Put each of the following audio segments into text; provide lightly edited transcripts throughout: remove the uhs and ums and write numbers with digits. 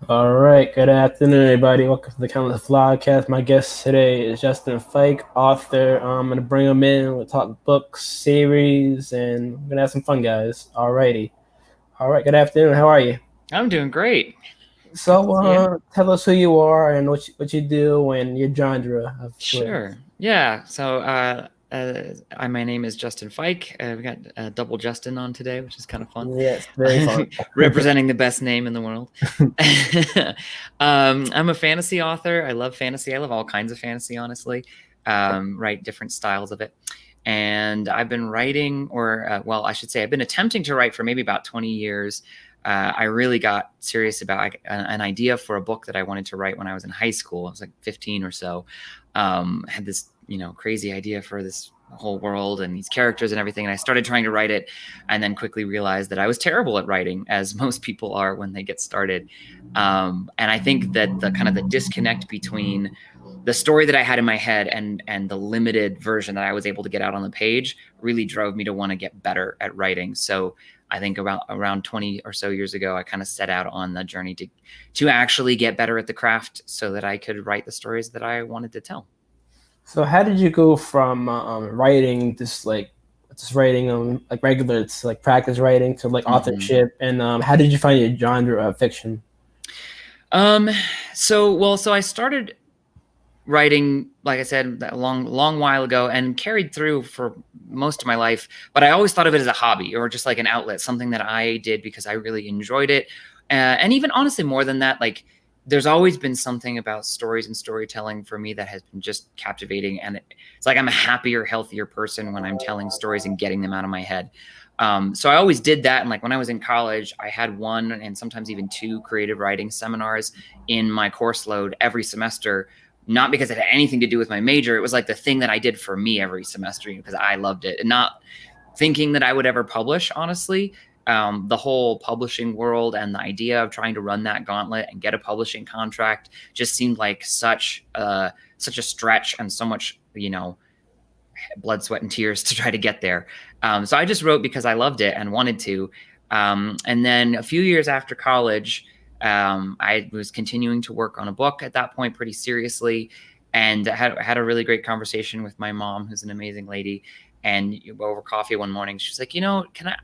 All right, good afternoon, everybody. Welcome to the Countless Vlogcast. My guest today is Justin Fike, author. I'm gonna bring him in. We'll talk books, series, and we're gonna have some fun, guys. Alrighty. All right. Good afternoon. How are you? I'm doing great. Good to So, see you. tell us who you are and what you do and your genre of choice. Sure. Yeah. My name is Justin Fike. We got double Justin on today, which is kind of fun. Yes, very fun. Representing the best name in the world. I'm a fantasy author. I love fantasy. I love all kinds of fantasy, honestly. Write different styles of it. And I've been writing, well, I should say, I've been attempting to write for maybe about 20 years. I really got serious about an idea for a book that I wanted to write when I was in high school. I was like 15 or so. Had this, crazy idea for this whole world and these characters and everything. And I started trying to write it and then quickly realized that I was terrible at writing, as most people are when they get started. And I think that the disconnect between the story that I had in my head and the limited version that I was able to get out on the page really drove me to want to get better at writing. So I think around 20 or so years ago, I kind of set out on the journey to actually get better at the craft so that I could write the stories that I wanted to tell. So, how did you go from writing just writing like regular to like practice writing to like Mm-hmm. authorship, and how did you find your genre of fiction? Um, so I started writing, like I said, a long while ago and carried through for most of my life. But I always thought of it as a hobby or just like an outlet, something that I did because I really enjoyed it. And even honestly, more than that, like there's always been something about stories and storytelling for me that has been just captivating. And it's like I'm a happier, healthier person when I'm telling stories and getting them out of my head. So I always did that. And like when I was in college, I had one and sometimes even two creative writing seminars in my course load every semester, not because it had anything to do with my major. It was like the thing that I did for me every semester because I loved it, and not thinking that I would ever publish, honestly. The whole publishing world and the idea of trying to run that gauntlet and get a publishing contract just seemed like such a stretch and so much, blood, sweat, and tears to try to get there. So I just wrote because I loved it and wanted to. And then a few years after college, I was continuing to work on a book at that point pretty seriously, and had a really great conversation with my mom, who's an amazing lady. And over coffee one morning, she was like,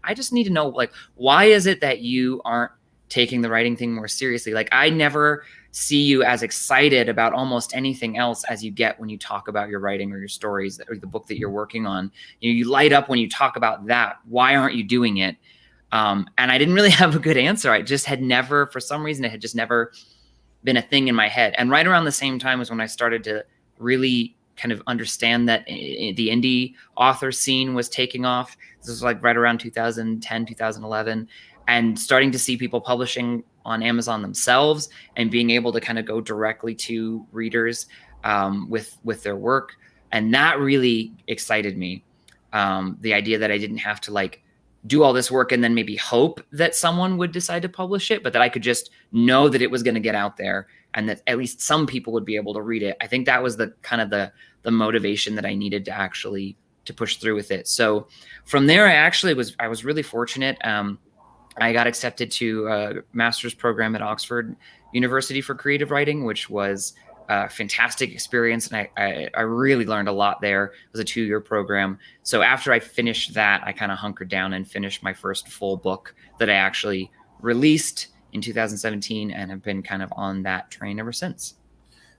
I just need to know, like, why is it that you aren't taking the writing thing more seriously? Like, I never see you as excited about almost anything else as you get when you talk about your writing or your stories or the book that you're working on. You light up when you talk about that. Why aren't you doing it? And I didn't really have a good answer. I just had never, for some reason, it had just never been a thing in my head. And right around the same time was when I started to really kind of understand that the indie author scene was taking off. This was like right around 2010, 2011, and starting to see people publishing on Amazon themselves and being able to kind of go directly to readers with their work. And that really excited me. The idea that I didn't have to like do all this work and then maybe hope that someone would decide to publish it, but that I could just know that it was going to get out there and that at least some people would be able to read it. I think that was the kind of the motivation that I needed to actually to push through with it. So from there, I was really fortunate. I got accepted to a master's program at Oxford University for creative writing, which was a fantastic experience. And I really learned a lot there. It was a 2-year program. So after I finished that, I kind of hunkered down and finished my first full book that I actually released in 2017 and have been kind of on that train ever since.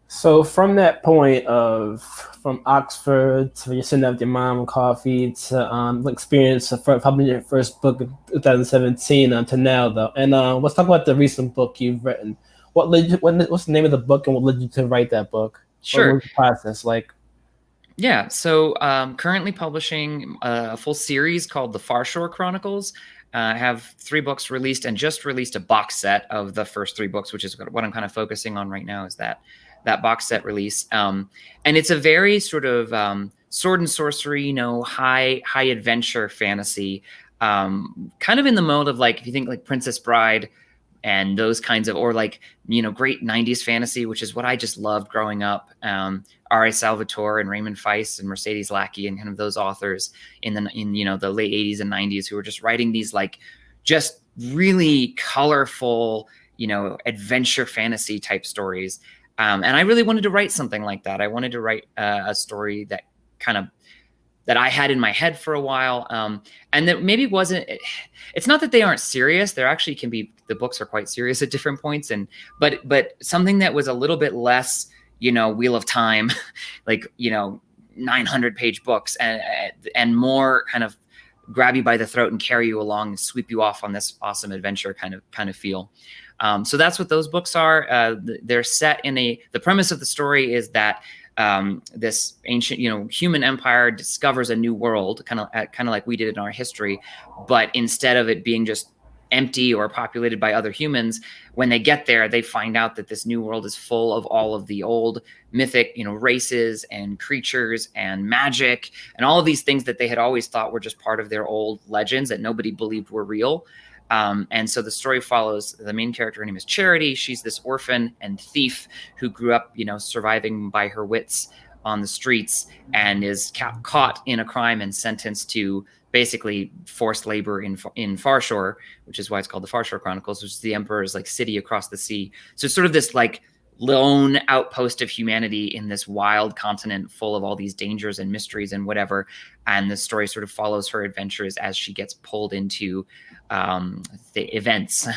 So from that point of from Oxford to you sitting down with your mom and coffee to experience of publishing your first book in 2017 to now though, and let's talk about the recent book you've written. What's the name of the book and what led you to write that book? What Sure. was the process like? Yeah, so currently publishing a full series called the Far Shore Chronicles. I have 3 books released and just released a box set of the first 3 books, which is what I'm kind of focusing on right now. Is that box set release? And it's a very sort of sword and sorcery, high adventure fantasy, kind of in the mode of like if you think like Princess Bride and those kinds of, or like, great 90s fantasy, which is what I just loved growing up. R.A. Salvatore and Raymond Feist and Mercedes Lackey and kind of those authors in the late 80s and 90s who were just writing these like just really colorful, adventure fantasy type stories. And I really wanted to write something like that. I wanted to write a story that that I had in my head for a while, and that maybe wasn't. It's not that they aren't serious. There actually can be, the books are quite serious at different points, but something that was a little bit less, Wheel of Time, like 900-page books, and more kind of grab you by the throat and carry you along and sweep you off on this awesome adventure kind of feel. So that's what those books are. They're set in the premise of the story is that this ancient, human empire discovers a new world, kind of like we did in our history, but instead of it being just empty or populated by other humans, when they get there, they find out that this new world is full of all of the old mythic, races and creatures and magic and all of these things that they had always thought were just part of their old legends that nobody believed were real. And so the story follows the main character. Her name is Charity. She's this orphan and thief who grew up, surviving by her wits on the streets, and is caught in a crime and sentenced to basically forced labor in Far Shore, which is why it's called the Far Shore Chronicles, which is the Emperor's city across the sea. So it's sort of this lone outpost of humanity in this wild continent full of all these dangers and mysteries and whatever. And the story sort of follows her adventures as she gets pulled into the events,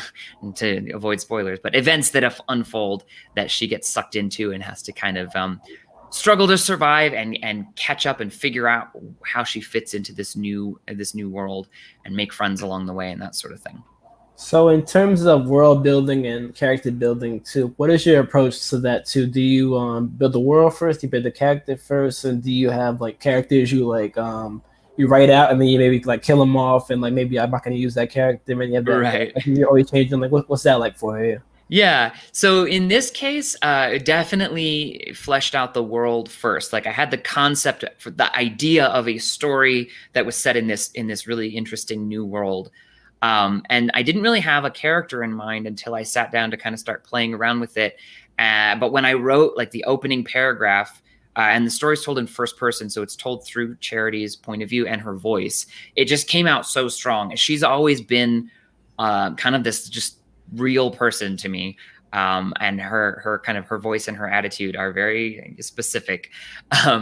to avoid spoilers, but events that unfold that she gets sucked into and has to kind of struggle to survive and catch up and figure out how she fits into this new world and make friends along the way and that sort of thing. So in terms of world building and character building too, what is your approach to that too? Do you build the world first, do you build the character first, and do you have characters you you write out and then you maybe kill them off and maybe I'm not going to use that character, and you have that, right? You're always changing. What's that like for you? Yeah. So in this case, definitely fleshed out the world first. I had the concept for the idea of a story that was set in this really interesting new world. And I didn't really have a character in mind until I sat down to kind of start playing around with it. But when I wrote the opening paragraph, and the story's told in first person, so it's told through Charity's point of view and her voice, it just came out so strong. She's always been kind of this just real person to me, and her kind of her voice and her attitude are very specific.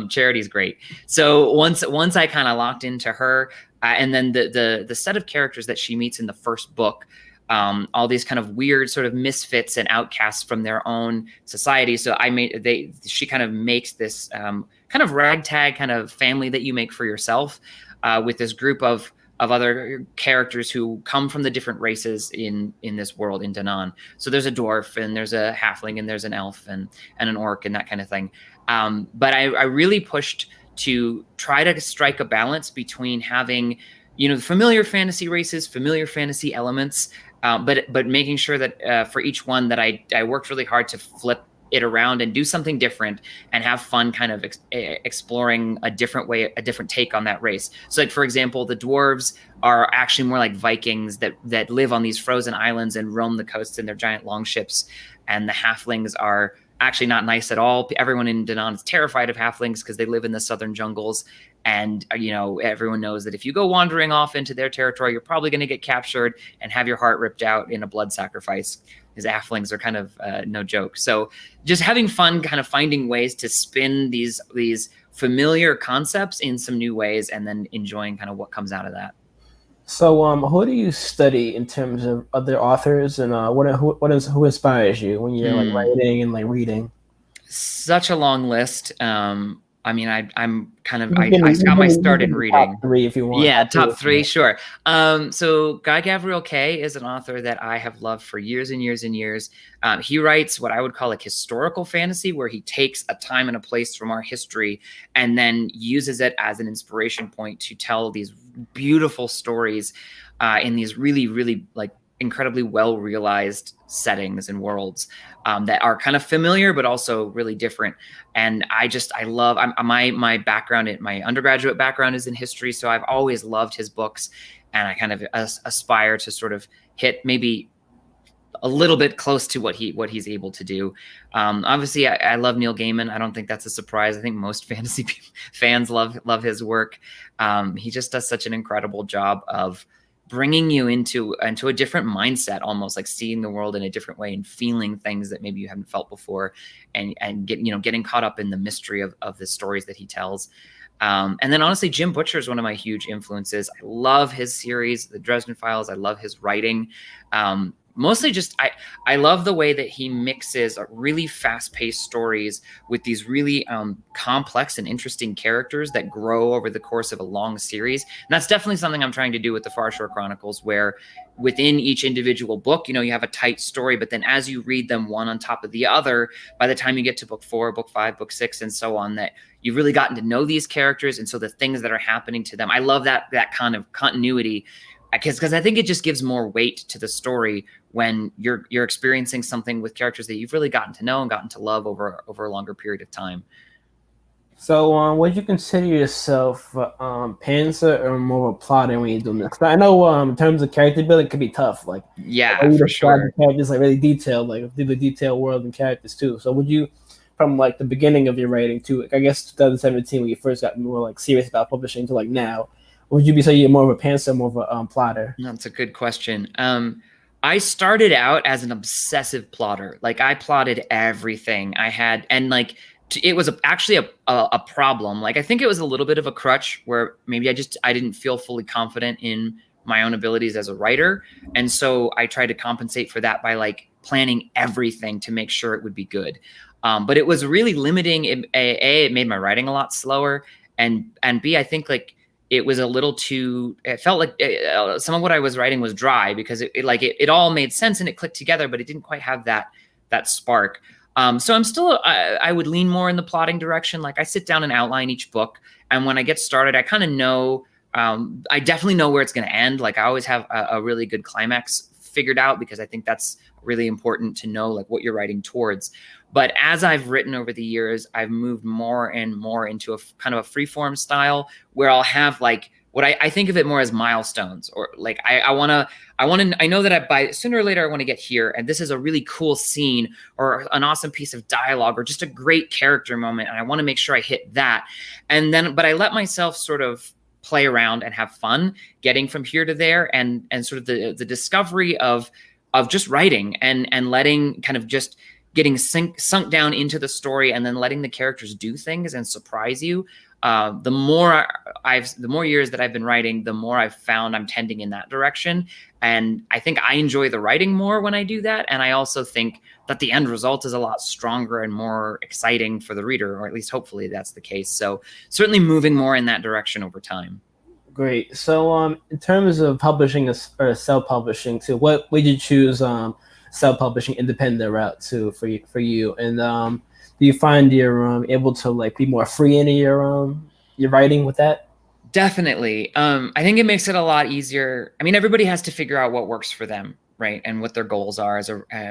Charity's great. So once I kind of locked into her, and then the set of characters that she meets in the first book, all these kind of weird sort of misfits and outcasts from their own society. So she kind of makes this kind of ragtag kind of family that you make for yourself, with this group of other characters who come from the different races in this world in Danann. So there's a dwarf and there's a halfling and there's an elf and an orc and that kind of thing. But I really pushed to try to strike a balance between having, familiar fantasy races, familiar fantasy elements, but making sure that for each one that I worked really hard to flip it around and do something different and have fun kind of exploring a different way, a different take on that race. So for example, the dwarves are actually more like Vikings that live on these frozen islands and roam the coasts in their giant longships. And the halflings are actually not nice at all. Everyone in Danann is terrified of halflings because they live in the southern jungles. And, everyone knows that if you go wandering off into their territory, you're probably going to get captured and have your heart ripped out in a blood sacrifice, because halflings are kind of no joke. So just having fun, kind of finding ways to spin these familiar concepts in some new ways, and then enjoying kind of what comes out of that. So, who do you study in terms of other authors, and who inspires you when you're writing and reading? Such a long list. I mean, I'm kind of, I got my start in reading. Top three, if you want. Yeah, top three, sure. So Guy Gavriel Kay is an author that I have loved for years and years and years. He writes what I would call historical fantasy, where he takes a time and a place from our history and then uses it as an inspiration point to tell these beautiful stories in these really, really incredibly well realized settings and worlds that are kind of familiar but also really different. And I love my background, my undergraduate background is in history, so I've always loved his books, and I kind of aspire to sort of hit maybe a little bit close to what he's able to do. Obviously I love Neil Gaiman. I don't think that's a surprise. I think most fantasy fans love his work. He just does such an incredible job of bringing you into a different mindset, almost like seeing the world in a different way and feeling things that maybe you haven't felt before, and getting caught up in the mystery of the stories that he tells. And then honestly, Jim Butcher is one of my huge influences. I love his series, The Dresden Files. I love his writing. Mostly just I love the way that he mixes really fast-paced stories with these really complex and interesting characters that grow over the course of a long series. And that's definitely something I'm trying to do with the Far Shore Chronicles, where within each individual book, you have a tight story, but then as you read them one on top of the other, by the time you get to book 4, book 5, book 6, and so on, that you've really gotten to know these characters. And so the things that are happening to them, I love that kind of continuity, because I think it just gives more weight to the story when you're experiencing something with characters that you've really gotten to know and gotten to love over a longer period of time. So, would you consider yourself pantser or more of a plotter when you're doing this? 'Cause I know in terms of character building, it can be tough. Like, Yeah, you for describe sure. the characters like really detailed, like do the detailed world and characters too. So, would you, from like the beginning of your writing to, like, I guess 2017 when you first got more like serious about publishing to like now, would you be saying you're more of a pantser, more of a plotter? That's a good question. I started out as an obsessive plotter. Like, I plotted everything I had, and like it was actually a problem. Like, I think it was a little bit of a crutch where maybe I didn't feel fully confident in my own abilities as a writer, and so I tried to compensate for that by like planning everything to make sure it would be good. But it was really limiting. It made my writing a lot slower, and B, I think like it was a little too, it felt like some of what I was writing was dry, because it all made sense and it clicked together, but it didn't quite have that spark. So I'm still, I would lean more in the plotting direction. Like, I sit down and outline each book, and when I get started, I kind of know, I definitely know where it's going to end. Like, I always have a really good climax figured out, because I think that's really important to know like what you're writing towards. But as I've written over the years, I've moved more and more into a kind of a freeform style, where I'll have like what I think of it more as milestones, or like I know that by sooner or later I want to get here, and this is a really cool scene or an awesome piece of dialogue or just a great character moment, and I want to make sure I hit that. And then, but I let myself sort of play around and have fun getting from here to there, and sort of the discovery of just writing, and letting kind of just getting sunk down into the story, and then letting the characters do things and surprise you. The more years that I've been writing, the more I've found I'm tending in that direction. And I think I enjoy the writing more when I do that. And I also think that the end result is a lot stronger and more exciting for the reader, or at least hopefully that's the case. So certainly moving more in that direction over time. Great. So, in terms of publishing or self-publishing too, what would you choose self-publishing independent route to for you? And do you find you're able to like be more free in your writing with that? Definitely. I think it makes it a lot easier. I mean, everybody has to figure out what works for them, right? And what their goals are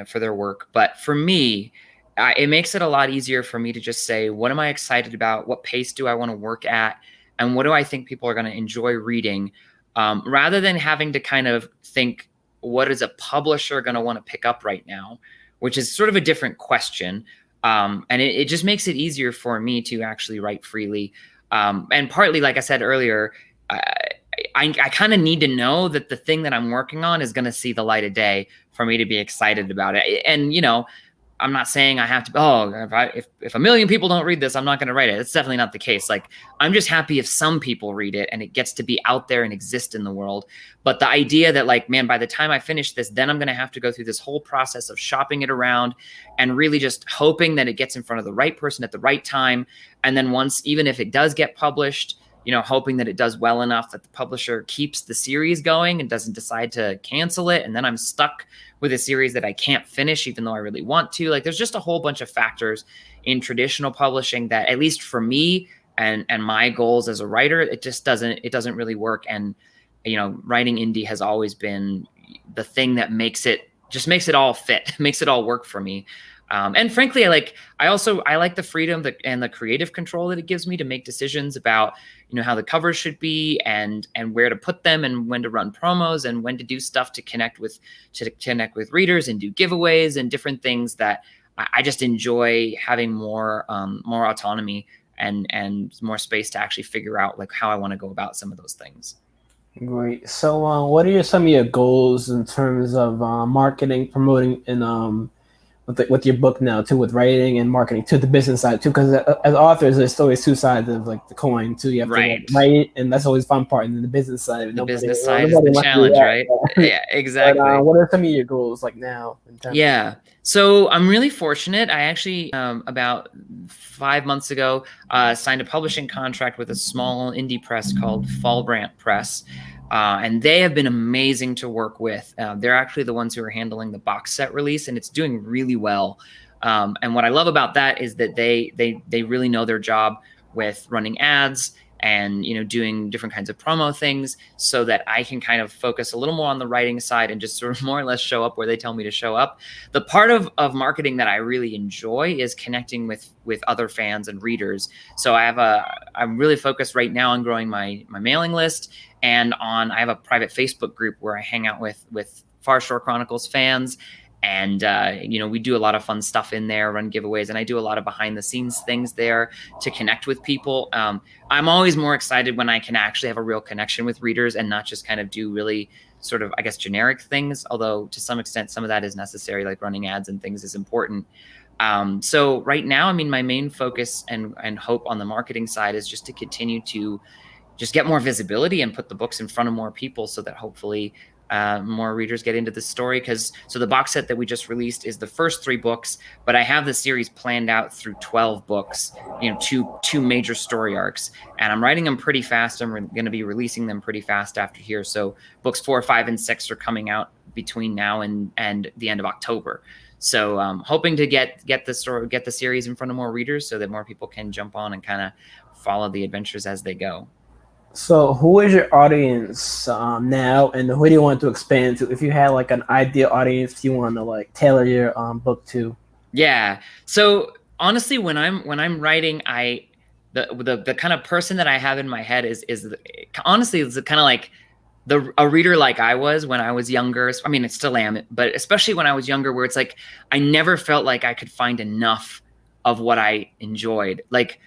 for their work. But for me, it makes it a lot easier for me to just say, what am I excited about? What pace do I want to work at? And what do I think people are going to enjoy reading? Rather than having to kind of think, what is a publisher going to want to pick up right now? Which is sort of a different question. And it just makes it easier for me to actually write freely. And partly, like I said earlier, I kind of need to know that the thing that I'm working on is going to see the light of day for me to be excited about it. And, I'm not saying I have to, if a million people don't read this, I'm not going to write it. It's definitely not the case. Like, I'm just happy if some people read it and it gets to be out there and exist in the world. But the idea that like, man, by the time I finish this, then I'm going to have to go through this whole process of shopping it around and really just hoping that it gets in front of the right person at the right time. And then once, even if it does get published, hoping that it does well enough that the publisher keeps the series going and doesn't decide to cancel it. And then I'm stuck with a series that I can't finish, even though I really want to. Like, there's just a whole bunch of factors in traditional publishing that, at least for me and my goals as a writer, it doesn't really work. And, writing indie has always been the thing that makes it all fit, makes it all work for me. And frankly, I like the freedom and the creative control that it gives me to make decisions about, how the covers should be, and where to put them, and when to run promos, and when to do stuff to connect with readers and do giveaways and different things that I just enjoy having more autonomy and more space to actually figure out like how I want to go about some of those things. Great. So, what are some of your goals in terms of marketing, promoting, and with your book now too, with writing and marketing to the business side too? Because as authors, there's always two sides of like the coin too. You have to like Right. write, and that's always fun part. And then the business side, The nobody business side is nobody the wants to do challenge, right? that. Yeah, But exactly. what are some of your goals like now in terms of? Yeah. So I'm really fortunate. I actually, about 5 months ago, signed a publishing contract with a small indie press called Fallbrant Press. And they have been amazing to work with. They're actually the ones who are handling the box set release, and it's doing really well. And what I love about that is that they really know their job with running ads and doing different kinds of promo things, so that I can kind of focus a little more on the writing side and just sort of more or less show up where they tell me to show up. The part of marketing that I really enjoy is connecting with other fans and readers. So I'm really focused right now on growing my mailing list, and I have a private Facebook group where I hang out with Far Shore Chronicles fans. And we do a lot of fun stuff in there, run giveaways, and I do a lot of behind the scenes things there to connect with people. I'm always more excited when I can actually have a real connection with readers and not just kind of do really sort of, I guess, generic things, although to some extent some of that is necessary, like running ads and things is important. So right now, I mean, my main focus and hope on the marketing side is just to continue to just get more visibility and put the books in front of more people, so that hopefully more readers get into the story. So the box set that we just released is the first 3 books, but I have the series planned out through 12 books, two major story arcs, and I'm writing them pretty fast. I'm going to be releasing them pretty fast after here. So books 4, 5, and 6 are coming out between now and the end of October. So hoping to get the series in front of more readers, so that more people can jump on and kind of follow the adventures as they go. So, who is your audience now, and who do you want to expand to? If you had like an ideal audience, you want to like tailor your book to. Yeah. So honestly, when I'm writing, the kind of person that I have in my head is honestly, it's kind of like a reader like I was when I was younger. I mean, I still am, but especially when I was younger, where it's like I never felt like I could find enough of what I enjoyed. Like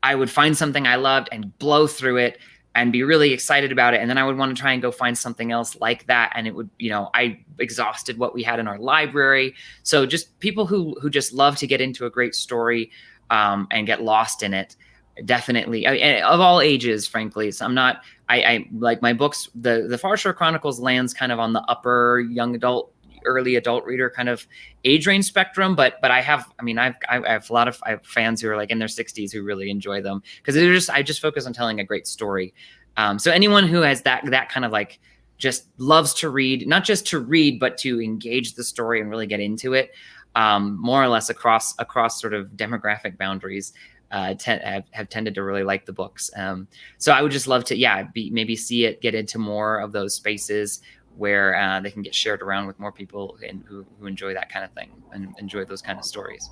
I would find something I loved and blow through it and be really excited about it. And then I would want to try and go find something else like that. And it would, I exhausted what we had in our library. So just people who just love to get into a great story and get lost in it. Definitely, of all ages, frankly. So I'm not, I like my books, the Far Shore Chronicles lands kind of on the upper young adult, early adult reader kind of age range spectrum, but I have a lot of fans who are like in their 60s who really enjoy them, because I just focus on telling a great story. So anyone who has that kind of like just loves to read, not just to read, but to engage the story and really get into it, more or less across sort of demographic boundaries, have tended to really like the books. So I would just love to, maybe see it get into more of those spaces where they can get shared around with more people and who enjoy that kind of thing and enjoy those kind of stories.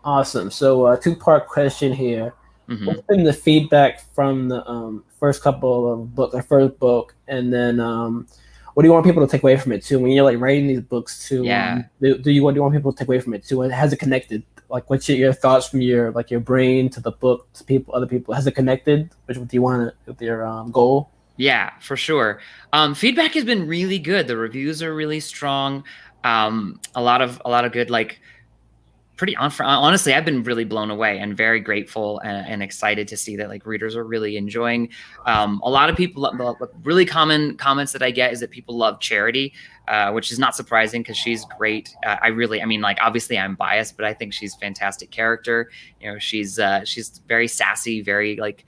Awesome. So, two-part question here. Hmm. What's been the feedback from the first couple of book, the first book, and then what do you want people to take away from it too? When you're like writing these books too, Yeah. what do you want people to take away from it too? And has it connected? Like, what's your thoughts from your brain to the book to people, other people? Has it connected? Which do you want with your goal? Yeah, for sure. Feedback has been really good. The reviews are really strong. A lot of good, like honestly, I've been really blown away and very grateful and excited to see that like readers are really enjoying. A lot of people, really common comments that I get is that people love Charity, which is not surprising because she's great. Like obviously I'm biased, but I think she's a fantastic character. She's very sassy, very like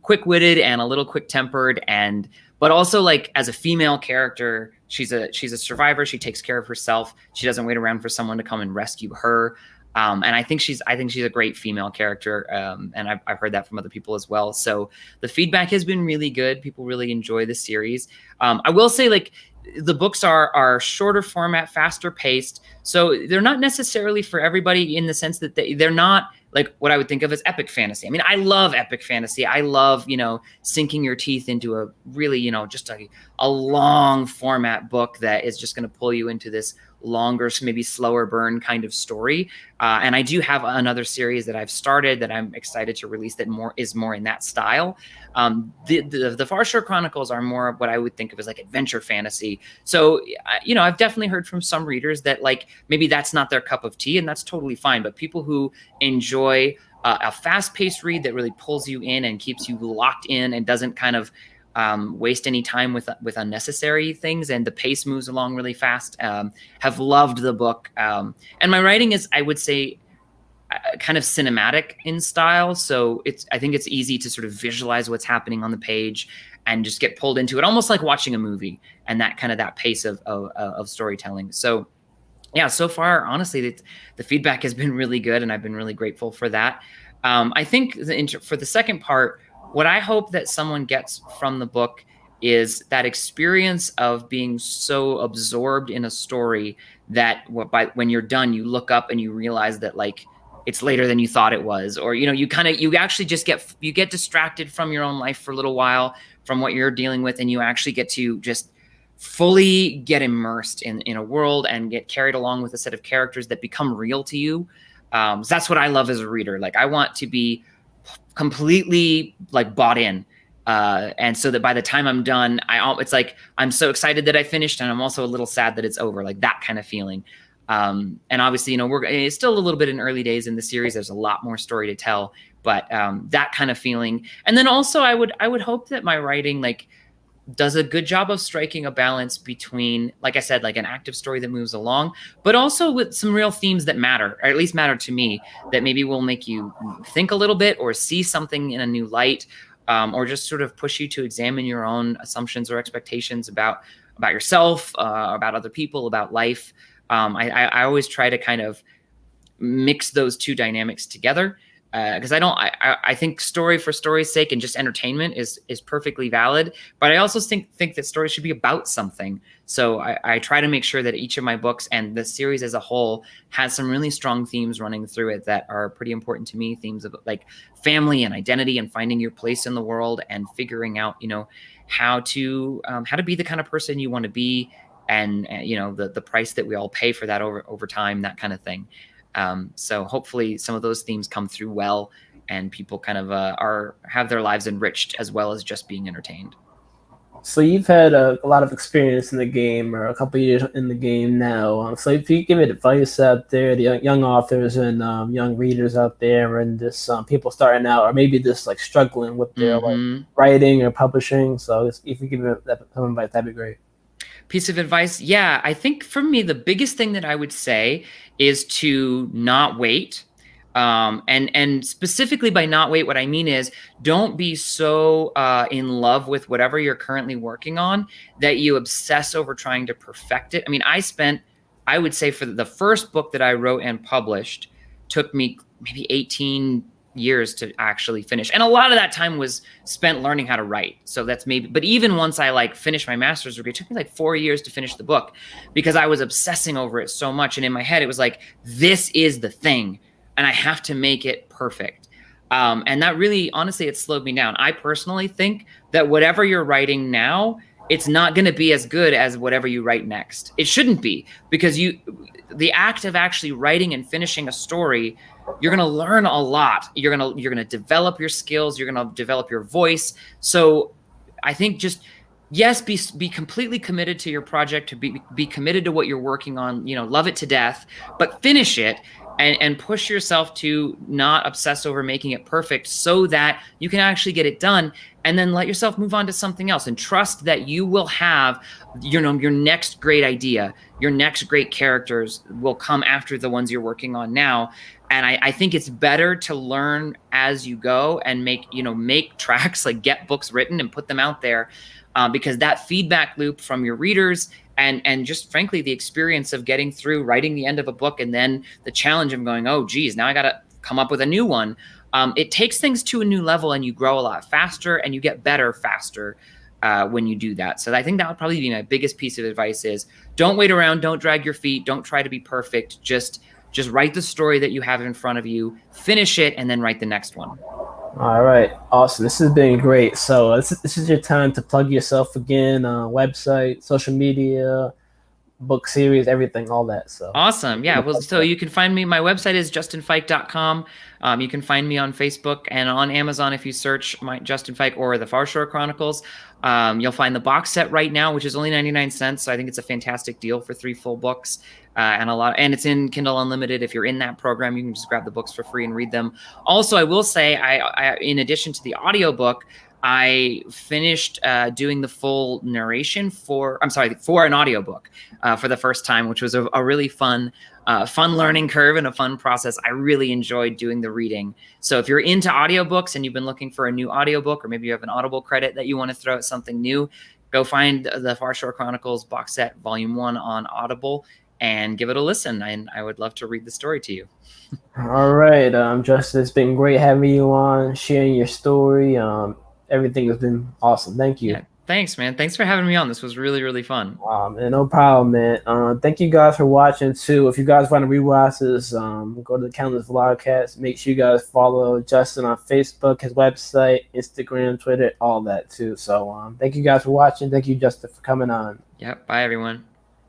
quick-witted and a little quick-tempered, and but also like as a female character, she's a survivor. She takes care of herself. She doesn't wait around for someone to come and rescue her. And I think she's a great female character, and I've heard that from other people as well. So the feedback has been really good. People really enjoy the series. I will say, like, the books are shorter format, faster paced, so they're not necessarily for everybody in the sense that they're not like what I would think of as epic fantasy. I mean, I love epic fantasy. I love sinking your teeth into a really just a long format book that is just going to pull you into this longer, maybe slower burn kind of story. And I do have another series that I've started that I'm excited to release that is more in that style. The Far Shore Chronicles are more what I would think of as like adventure fantasy. So, I've definitely heard from some readers that like maybe that's not their cup of tea, and that's totally fine. But people who enjoy a fast-paced read that really pulls you in and keeps you locked in and doesn't kind of waste any time with unnecessary things, and the pace moves along really fast, have loved the book. And my writing is, I would say, kind of cinematic in style. So I think it's easy to sort of visualize what's happening on the page and just get pulled into it, almost like watching a movie, and that pace of storytelling. So yeah, so far, honestly, the feedback has been really good, and I've been really grateful for that. I think for the second part, what I hope that someone gets from the book is that experience of being so absorbed in a story that when you're done, you look up and you realize that like it's later than you thought it was, or you actually just get distracted from your own life for a little while, from what you're dealing with, and you actually get to just fully get immersed in a world and get carried along with a set of characters that become real to you. So that's what I love as a reader. Like, I want to be completely like bought in. And so that by the time I'm done, it's like, I'm so excited that I finished, and I'm also a little sad that it's over, like that kind of feeling. And obviously, it's still a little bit in early days in the series. There's a lot more story to tell, but that kind of feeling. And then also I would hope that my writing like does a good job of striking a balance between, like I said, like an active story that moves along, but also with some real themes that matter, or at least matter to me, that maybe will make you think a little bit or see something in a new light, or just sort of push you to examine your own assumptions or expectations about yourself, about other people, about life. I always try to kind of mix those two dynamics together, because I think story for story's sake and just entertainment is perfectly valid, but I also think that stories should be about something. So I try to make sure that each of my books and the series as a whole has some really strong themes running through it that are pretty important to me. Themes of like family and identity and finding your place in the world and figuring out, how to be the kind of person you want to be, and the price that we all pay for that over time, that kind of thing. So hopefully some of those themes come through well, and people kind of have their lives enriched as well as just being entertained. So you've had a lot of experience in the game, or a couple of years in the game now. So if you give advice out there to young authors and young readers out there, and just people starting out, or maybe just like struggling with their like writing or publishing, so if you give some advice, that'd be great. Piece of advice, yeah, I think for me the biggest thing that I would say is to not wait. And specifically by not wait, what I mean is don't be so in love with whatever you're currently working on that you obsess over trying to perfect it. I mean, I would say for the first book that I wrote and published took me maybe 18 years to actually finish. And a lot of that time was spent learning how to write. So that's but even once I like finished my master's degree, it took me like 4 years to finish the book because I was obsessing over it so much. And in my head, it was like, this is the thing, and I have to make it perfect. And that really, honestly, it slowed me down. I personally think that whatever you're writing now, it's not going to be as good as whatever you write next. It shouldn't be, because the act of actually writing and finishing a story, you're going to learn a lot. You're going to develop your skills. You're going to develop your voice. So I think just, yes, be completely committed to your project, to be committed to what you're working on, love it to death, but finish it. And push yourself to not obsess over making it perfect so that you can actually get it done, and then let yourself move on to something else and trust that you will have, your next great idea, your next great characters will come after the ones you're working on now. And I think it's better to learn as you go and make tracks, like get books written and put them out there, because that feedback loop from your readers and just frankly the experience of getting through writing the end of a book and then the challenge of going, oh geez, now I got to come up with a new one. It takes things to a new level, and you grow a lot faster and you get better faster when you do that. So I think that would probably be my biggest piece of advice: is don't wait around, don't drag your feet, don't try to be perfect. Just write the story that you have in front of you, finish it, and then write the next one. All right, awesome. This has been great. So this is your time to plug yourself again. Website, social media, book series, everything, all that. So awesome. Yeah. Well, so you can find me. My website is justinfike.com. You can find me on Facebook and on Amazon if you search my Justin Fike or the Far Shore Chronicles. You'll find the box set right now, which is only 99 cents. So I think it's a fantastic deal for 3 full books. And it's in Kindle Unlimited. If you're in that program, you can just grab the books for free and read them. Also, I will say, I in addition to the audiobook, I finished doing the full narration for an audiobook for the first time, which was a really fun learning curve and a fun process. I really enjoyed doing the reading. So if you're into audiobooks and you've been looking for a new audiobook, or maybe you have an Audible credit that you want to throw at something new, go find the Far Shore Chronicles box set volume 1 on Audible and give it a listen. And I would love to read the story to you. All right, Justin, it's been great having you on, sharing your story. Everything has been awesome. Thank you. Yeah, thanks, man. Thanks for having me on. This was really, really fun. And no problem, man. Thank you guys for watching too. If you guys want to rewatch this, go to the Countless Vlogcast. Make sure you guys follow Justin on Facebook, his website, Instagram, Twitter, all that too. So thank you guys for watching. Thank you, Justin, for coming on. Yep. Bye, everyone.